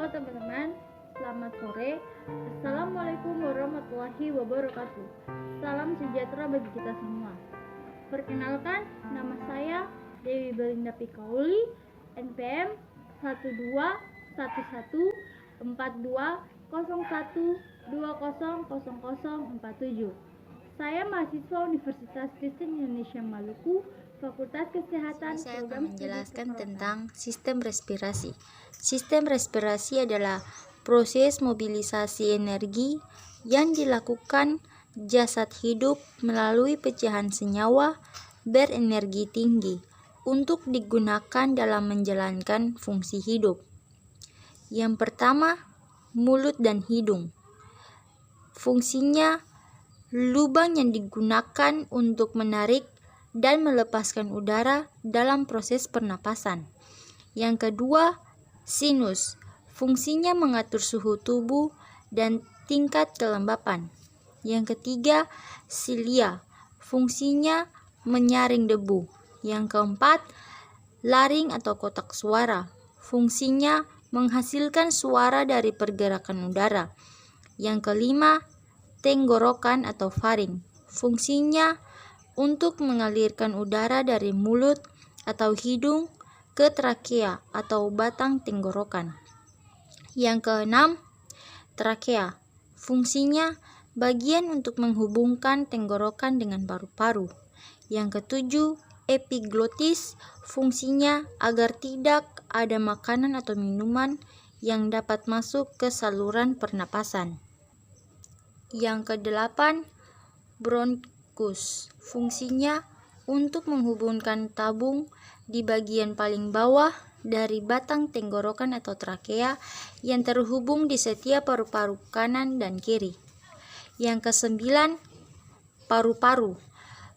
Halo teman-teman, selamat sore. Assalamualaikum warahmatullahi wabarakatuh. Salam sejahtera bagi kita semua. Perkenalkan, nama saya Dewi Belinda Pikauli, NPM 12114201200047. Saya mahasiswa Universitas Kristen Indonesia Maluku, Fakultas Kesehatan. Saya akan menjelaskan tentang sistem respirasi. Sistem respirasi adalah proses mobilisasi energi yang dilakukan jasad hidup melalui pecahan senyawa berenergi tinggi untuk digunakan dalam menjalankan fungsi hidup. Yang pertama, mulut dan hidung. Fungsinya lubang yang digunakan untuk menarik dan melepaskan udara dalam proses pernapasan. Yang kedua, sinus. Fungsinya mengatur suhu tubuh dan tingkat kelembapan. Yang ketiga, silia. Fungsinya menyaring debu. Yang keempat, laring atau kotak suara. Fungsinya menghasilkan suara dari pergerakan udara. Yang kelima, tenggorokan atau faring. Fungsinya untuk mengalirkan udara dari mulut atau hidung ke trakea atau batang tenggorokan. Yang keenam, trakea. Fungsinya bagian untuk menghubungkan tenggorokan dengan paru-paru. Yang ketujuh, epiglotis. Fungsinya agar tidak ada makanan atau minuman yang dapat masuk ke saluran pernapasan. Yang kedelapan, bronkus. Fungsinya untuk menghubungkan tabung di bagian paling bawah dari batang tenggorokan atau trakea yang terhubung di setiap paru-paru kanan dan kiri. Yang kesembilan, paru-paru.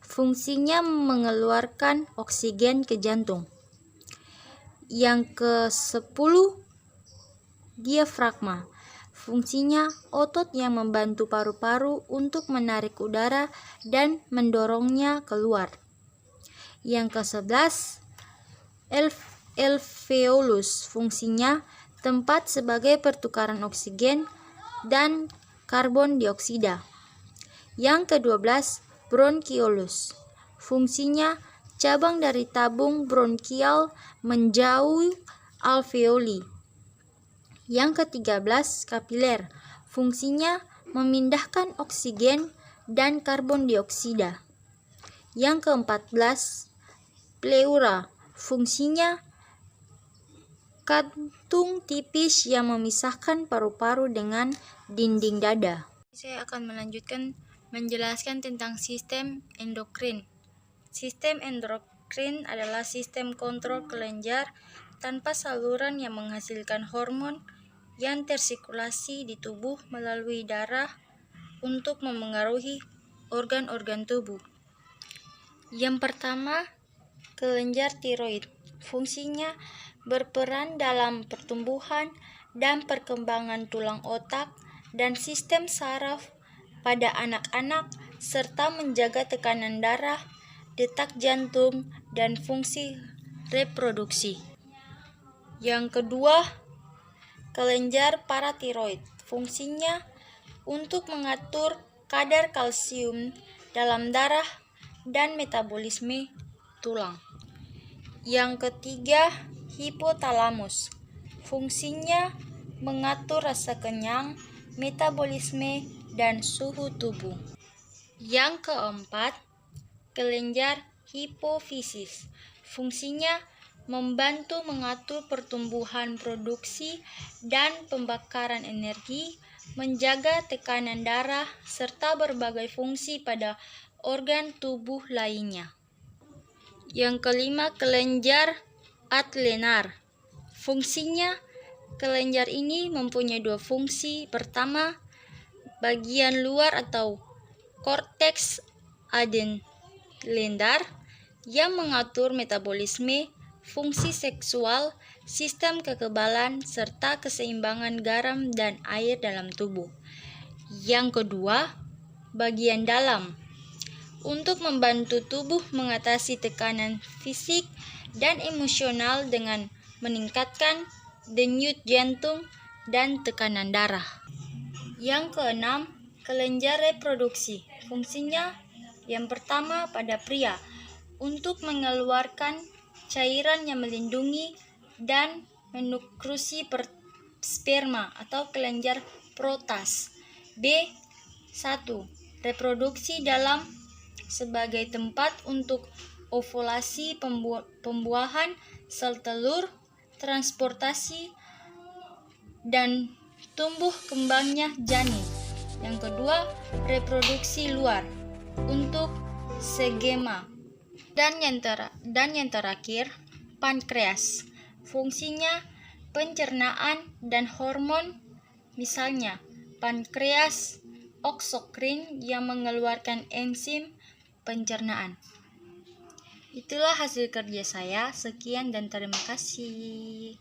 Fungsinya mengeluarkan oksigen ke jantung. Yang ke-10, diafragma. Fungsinya otot yang membantu paru-paru untuk menarik udara dan mendorongnya keluar. Yang ke-11, alveolus. Fungsinya tempat sebagai pertukaran oksigen dan karbon dioksida. Yang ke-12, bronkiolus. Fungsinya cabang dari tabung bronkial menjauh alveoli. Yang ke-13, kapiler. Fungsinya memindahkan oksigen dan karbon dioksida. Yang ke-14, pleura. Fungsinya kantung tipis yang memisahkan paru-paru dengan dinding dada. Saya akan melanjutkan menjelaskan tentang sistem endokrin. Sistem endokrin adalah sistem kontrol kelenjar tanpa saluran yang menghasilkan hormon yang tersirkulasi di tubuh melalui darah untuk memengaruhi organ-organ tubuh. Yang pertama, kelenjar tiroid. Fungsinya berperan dalam pertumbuhan dan perkembangan tulang otak dan sistem saraf pada anak-anak serta menjaga tekanan darah, detak jantung, dan fungsi reproduksi. Yang kedua, kelenjar paratiroid. Fungsinya untuk mengatur kadar kalsium dalam darah dan metabolisme tulang. Yang ketiga, hipotalamus. Fungsinya mengatur rasa kenyang, metabolisme, dan suhu tubuh. Yang keempat, kelenjar hipofisis. Fungsinya membantu mengatur pertumbuhan produksi dan pembakaran energi, menjaga tekanan darah, serta berbagai fungsi pada organ tubuh lainnya. Yang kelima, kelenjar adrenar. Fungsinya, kelenjar ini mempunyai dua fungsi. Pertama, bagian luar atau korteks adrenal yang mengatur metabolisme, fungsi seksual, sistem kekebalan, serta keseimbangan garam dan air dalam tubuh. Yang kedua, bagian dalam, untuk membantu tubuh mengatasi tekanan fisik dan emosional dengan meningkatkan denyut jantung dan tekanan darah. Yang keenam, kelenjar reproduksi. Fungsinya yang pertama pada pria untuk mengeluarkan cairan yang melindungi dan menuklusi sperma atau kelenjar protas. B1. Reproduksi dalam sebagai tempat untuk ovulasi, pembuahan sel telur, transportasi, dan tumbuh kembangnya janin. Yang kedua, reproduksi luar untuk segema. Dan yang terakhir, pankreas. Fungsinya pencernaan dan hormon, misalnya pankreas oksokrin yang mengeluarkan enzim pencernaan. Itulah hasil kerja saya. Sekian dan terima kasih.